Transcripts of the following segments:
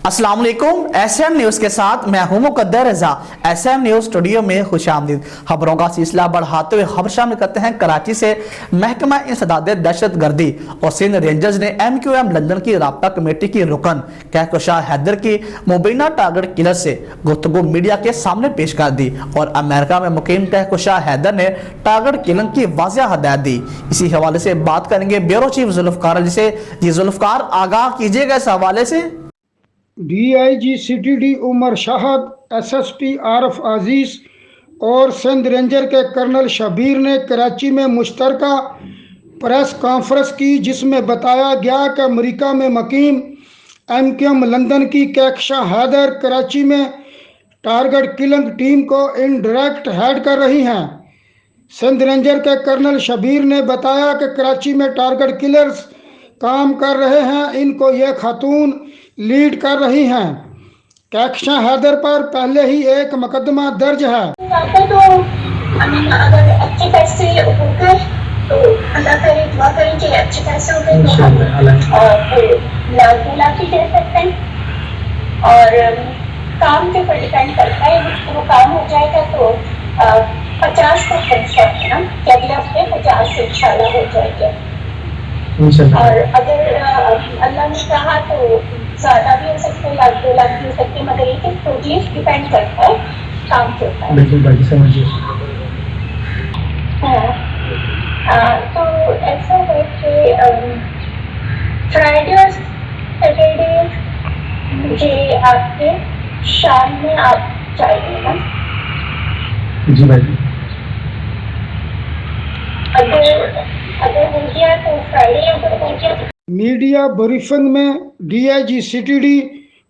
अस्सलाम वालेकुम। SM news के साथ मैं हूं मुकद्दर रजा। SM न्यूज़ स्टूडियो में खुशामदीद। खबरों का सिलसिला बढ़ाते हुए खबर शामिल करते हैं कराची से। महकमा इंसदाद दहशत गर्दी और सिंध रेंजर्स ने MQM लंदन की राब्ता कमेटी की रुकन कहकशां हैदर की मुबैना टारगेट किलर से गुफ्तगू मीडिया के सामने पेश कर दी और अमेरिका में मुकीम कहकशां हैदर ने टारगेट किलिंग की वाज़ेह हदायत दी। इसी हवाले से बात करेंगे ब्यूरो चीफ जुल्फकार जिसे जी जुल्फकार आगाह कीजिएगा इस हवाले से। DIG CTD Umar Shahid, SSP आरफ अजीज और सिंध रेंजर के कर्नल शबीर ने कराची में मुश्तरका प्रेस कॉन्फ्रेंस की, जिसमें बताया गया कि अमेरिका में मुकीम MQM लंदन की कहकशां हैदर कराची में टारगेट किलिंग टीम को इनडायरेक्ट हेड कर रही हैं। सिंध रेंजर के कर्नल शबीर ने बताया कि कराची में टारगेट किलर्स काम कर रहे हैं, इनको यह खातून लीड कर रही हैं। कहकशां हैदर पर पहले ही एक मुकदमा दर्ज है। तो अगर अच्छे पैसे होकर तो अल्लाह करे, दुआ करें कि अच्छे पैसे होकर तो हम और मुलाकी दे सकते हैं। और काम के ऊपर डिपेंड करता है, वो काम हो जाएगा तो 50% है ना कि अगले हफ्ते 50 से इंशाल्लाह हो जाएगा। और अगर अल्लाह ने कहा तो ज़्यादा भी हो सकते हैं, 1 लाख 2 लाख भी हो सकते हैं, मगर ये टोटली डिपेंड करता है काम के ऊपर। बिल्कुल भाई समझिए। तो ऐसा है कि फ्राइडे और सैटरडे मुझे आपके शाम में आप चाहिए ना। जी भाई। अगर हो गया तो फ्राइडे, अगर हो गया तो मीडिया ब्रीफिंग में DIG CTD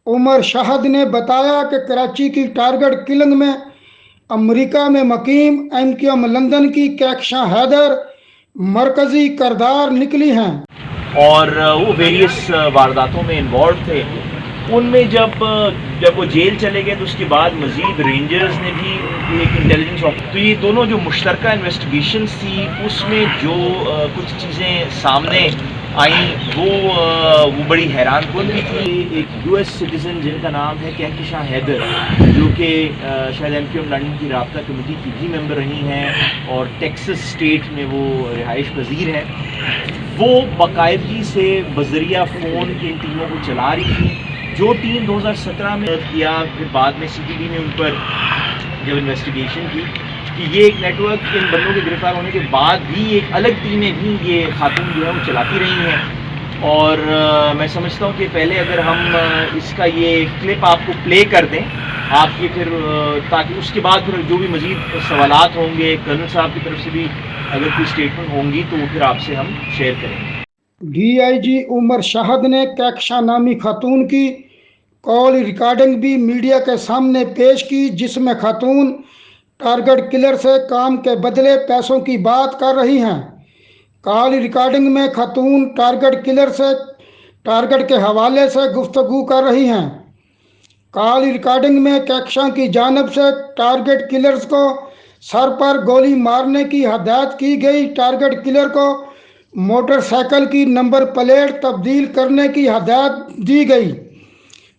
उमर शाहद ने बताया कि कराची की टारगेट किलिंग में अमेरिका में मुकीम MQM लंदन की कहकशां हैदर मरकजी किरदार निकली हैं और वो वेरियस वारदातों में इन्वॉल्व थे। उनमें जब वो जेल चले गए तो उसके बाद मज़ीद रेंजर्स ने भी एक इंटेलिजेंस ऑफिस, तो ये दोनों जो मुश्तरका इन्वेस्टिगेशंस थी उसमें जो कुछ चीज़ें सामने आई वो बड़ी हैरान कुन भी थी। एक US सिटीज़न जिनका नाम है कहकशां हैदर, जो कि शायद MQM लंदन की राब्ता कमेटी की भी मेंबर रही हैं और टेक्सास स्टेट में वो रिहाइश पजीर हैं। वो बाकायदगी से बज़रिया फ़ोन इन टीमों को चला रही थी, जो टीम 2017 में किया, फिर बाद में CTD ने उन पर जब इन्वेस्टिगेशन की कि ये एक नेटवर्क इन बंदों के गिरफ्तार होने के बाद भी एक अलग टीमें भी ये खातून जो है वो चलाती रही हैं। और मैं समझता हूँ कि पहले अगर हम इसका ये क्लिप आपको प्ले कर दें आपके, फिर ताकि उसके बाद फिर जो भी मज़ीद सवालात होंगे कर्नल साहब की तरफ से भी अगर कोई स्टेटमेंट होंगी तो फिर आपसे हम शेयर करेंगे। DIG उमर शाहद ने कहकशां नामी खातून की कॉल रिकॉर्डिंग भी मीडिया के सामने पेश की, जिसमें खातून टारगेट किलर से काम के बदले पैसों की बात कर रही हैं। कॉल रिकॉर्डिंग में खातून टारगेट किलर से टारगेट के हवाले से गुफ्तगू कर रही हैं। कॉल रिकॉर्डिंग में कहकशां की जानिब से टारगेट किलर्स को सर पर गोली मारने की हदायत की गई। टारगेट किलर को मोटरसाइकिल की नंबर प्लेट तब्दील करने की हदायत दी गई।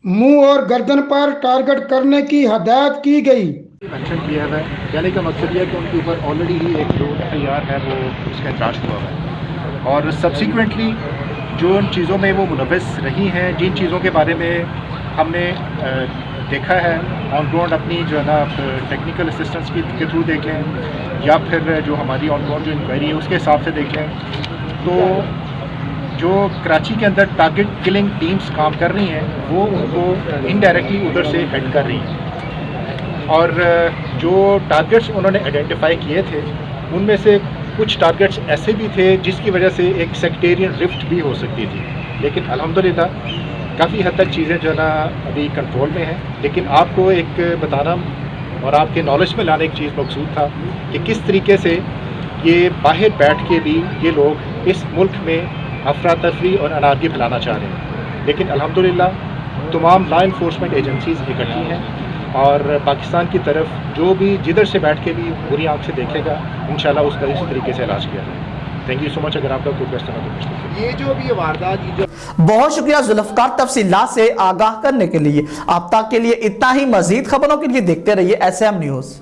मुंह और गर्दन पर टारगेट करने की हदायत की गई। एक्शन किया है, कहने का मकसद यह है कि उनके ऊपर ऑलरेडी ही एक जो FIR है वो उसका इंचार्ज हुआ है और सब्सिक्वेंटली जो उन चीज़ों में वो मुलव्वस रही हैं, जिन चीज़ों के बारे में हमने देखा है ऑन ग्राउंड अपनी जो है ना टेक्निकल असिस्टेंस के थ्रू देख लें या फिर जो हमारी ऑन ग्राउंड जो इंक्वायरी है उसके हिसाब से देख लें, तो जो कराची के अंदर टारगेट किलिंग टीम्स काम कर रही हैं वो उनको इनडायरेक्टली उधर से हेड कर रही हैं। और जो टारगेट्स उन्होंने आइडेंटिफाई किए थे उनमें से कुछ टारगेट्स ऐसे भी थे जिसकी वजह से एक सेक्टेरियन रिफ्ट भी हो सकती थी, लेकिन अल्हम्दुलिल्लाह काफ़ी हद तक चीज़ें जो है ना अभी कंट्रोल में हैं। लेकिन आपको एक बताना और आपके नॉलेज में लाने की चीज़ मकसूद था कि किस तरीके से ये बाहर बैठ के भी ये लोग इस मुल्क में अफरा तफरी और अनारकी फैलाना चाह रहे हैं। लेकिन अल्हम्दुलिल्लाह तमाम लॉ इन्फोर्समेंट एजेंसीज़ इकट्ठी हैं और पाकिस्तान की तरफ जो भी जिधर से बैठ के भी बुरी आंख से देखेगा इंशाल्लाह उसका इस तरीके से इलाज किया जाए। Thank you so much. अगर आपका कोई क्वेश्चन है तो पूछ लीजिए। ये जो भी वारदात ये जो बहुत शुक्रिया जुल्फकार तफसीलात से आगाह करने के लिए। अब तक के लिए इतना ही। मजीद खबरों के लिए देखते रहिए SM न्यूज़।